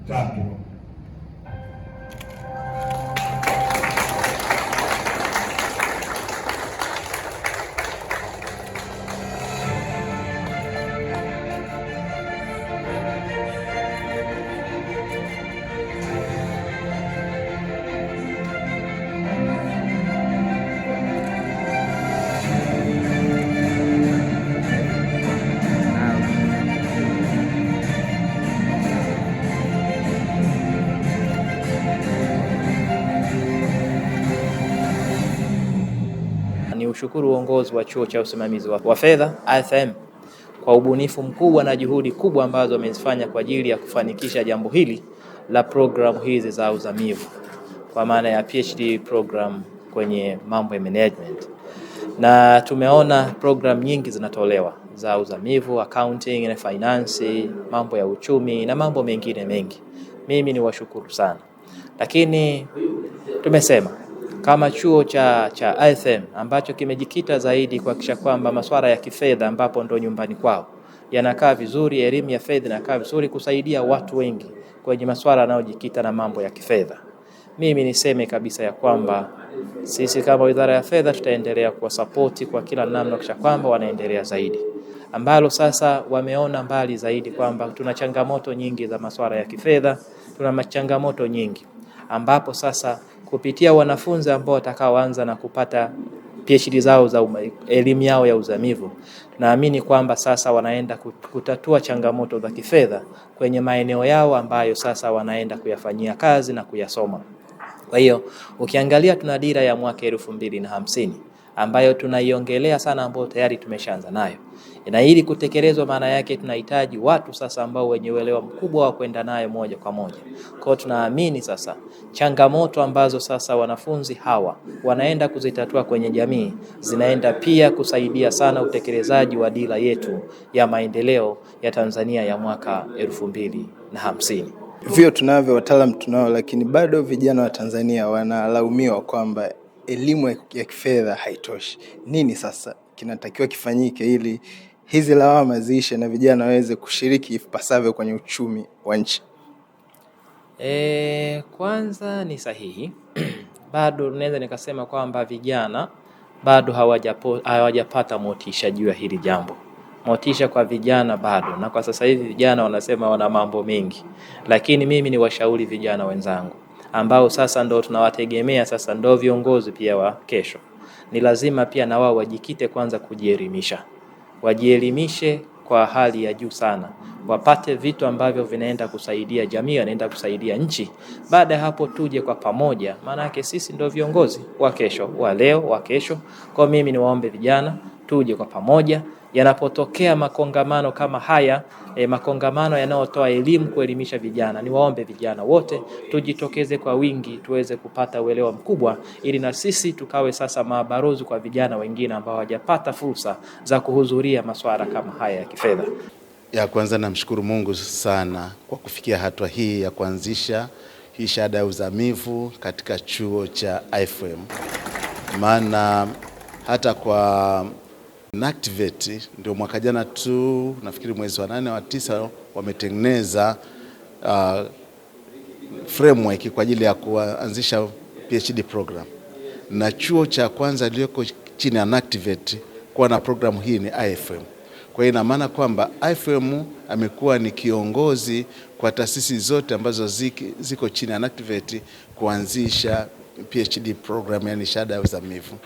3. Ni ushukuru uongozi wa Chuo cha Usimamizi wa Fedha IFM kwa ubunifu mkubwa na juhudi kubwa ambazo wamezifanya kwa ajili ya kufanikisha jambo hili la programu hizi za uzamivu kwa maana ya PhD program kwenye mambo ya management. Na tumeona program nyingi zinatolewa za uzamivu, accounting na finance, mambo ya uchumi na mambo mengine mengi. Mimi ni washukuru sana. Lakini tumesema kama chuo cha IFM ambacho kimejikita zaidi kuhakikisha kwamba masuala ya kifedha ambapo ndo nyumbani kwao yanakaa vizuri, elimu ya fedha inakaa vizuri kusaidia watu wengi kwenye masuala yanayojikita na mambo ya kifedha. Mimi niseme kabisa ya kwamba sisi kama Wizara ya Fedha tutaendelea kuwasapoti kwa kila namna kuhakikisha kwamba wanaendelea zaidi. Ambalo sasa wameona mbali zaidi kwamba tuna changamoto nyingi za masuala ya kifedha, tuna changamoto nyingi ambapo sasa kupitia wanafunzi ambao watakaoanza na kupata PhD zao za elimu yao ya uzamivu, tunaamini kwamba sasa wanaenda kutatua changamoto za kifedha kwenye maeneo yao ambayo sasa wanaenda kuyafanyia kazi na kuyasoma. Kwa hiyo ukiangalia tuna dira ya mwaka 2050 ambayo tunaiongelea sana, ambayo tayari tumeshaanza nayo. Na ili kutekelezwa, maana yake tunahitaji watu sasa ambao wenye uelewa mkubwa wa kwenda nayo moja kwa moja. Kwa hiyo tunaamini sasa changamoto ambazo sasa wanafunzi hawa wanaenda kuzitatua kwenye jamii zinaenda pia kusaidia sana utekelezaji wa dira yetu ya maendeleo ya Tanzania ya mwaka 2050. Vio tunavyo, wataalamu tunao, lakini bado vijana wa Tanzania wanalaumiwa kwamba elimu ya kifedha haitoshi. Nini sasa kinatakiwa kifanyike ili hizi lawama ziishe na vijana waweze kushiriki ipasavyo kwenye uchumi wa nchi? Kwanza ni sahihi. Bado naweza nikasema kwamba vijana bado hawajapata motisha juu ya hili jambo. Motisha kwa vijana bado, na kwa sasa hivi vijana wanasema wana mambo mengi. Lakini mimi ni washauri vijana wenzangu ambao sasa ndo tunawategemea, sasa ndo viongozi pia wa kesho. Ni lazima pia na wao wajikite kwanza kujielimisha. Wajielimishe kwa hali ya juu sana. Wapate vitu ambavyo vinaenda kusaidia jamii, vinaenda kusaidia nchi. Baada ya hapo tuje kwa pamoja, maana yake sisi ndo viongozi wa kesho, wa leo, wa kesho. Kwa mimi ni waombe vijana tuje kwa pamoja. Yanapotokea makongamano kama haya, makongamano yanayotoa elimu kuelimisha vijana, ni waombe vijana wote tujitokeze kwa wingi tuweze kupata uelewa mkubwa, ili na sisi tukawe sasa mabarozi kwa vijana wengine ambao hawajapata fursa za kuhudhuria masuala kama haya ya kifedha. Ya kwanza namshukuru Mungu sana kwa kufikia hatua hii ya kuanzisha hii shahada ya uzamivu katika chuo cha IFM. Maana hata kwa NACTVET ndio mwaka jana tu, nafikiri mwezi wa 8 wa 9, wametengeneza framework kwa ajili ya kuanzisha PhD program. Na chuo cha kwanza iliyoko chini ya NACTVET kuwa na programu hii ni IFM. Kwa hiyo ina maana kwamba IFM amekuwa ni kiongozi kwa taasisi zote ambazo ziko chini ya NACTVET kuanzisha PhD program, yani shahada ya uzamivu.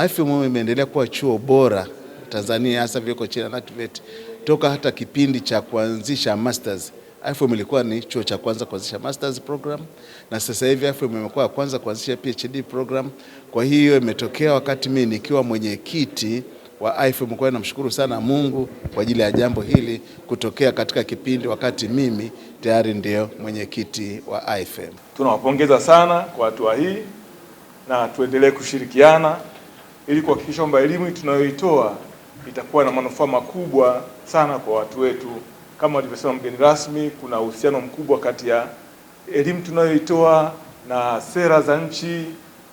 IFM imeendelea kuwa chuo bora Tanzania, hasa vile chini ya NACTVET toka hata kipindi cha kuanzisha masters. IFM ilikuwa ni chuo cha kwanza kuanzisha masters program, na sasa hivi IFM imekuwa kwanza kuanzisha PhD program. Kwa hiyo imetokea wakati mimi nikiwa mwenyekiti wa IFM, kwa namshukuru sana Mungu kwa ajili ya jambo hili kutokea katika kipindi wakati mimi tayari ndio mwenyekiti wa IFM. Tunawapongeza sana kwa hatua hii na tuendelee kushirikiana ili kuhakikisha kwamba elimu tunayoitoa itakuwa na manufaa makubwa sana kwa watu wetu. Kama walivyosema mgeni rasmi, kuna uhusiano mkubwa kati ya elimu tunayoitoa na sera za nchi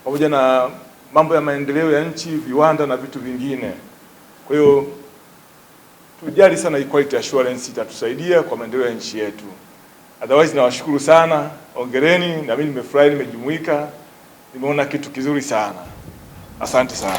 pamoja na mambo ya maendeleo ya nchi, viwanda na vitu vingine. Kwa hiyo tujali sana quality assurance, itatusaidia kwa maendeleo ya nchi yetu. Otherwise nawashukuru sana, ongereni, na mimi nimefurahi, nimejumuika, nimeona kitu kizuri sana. Asante sana.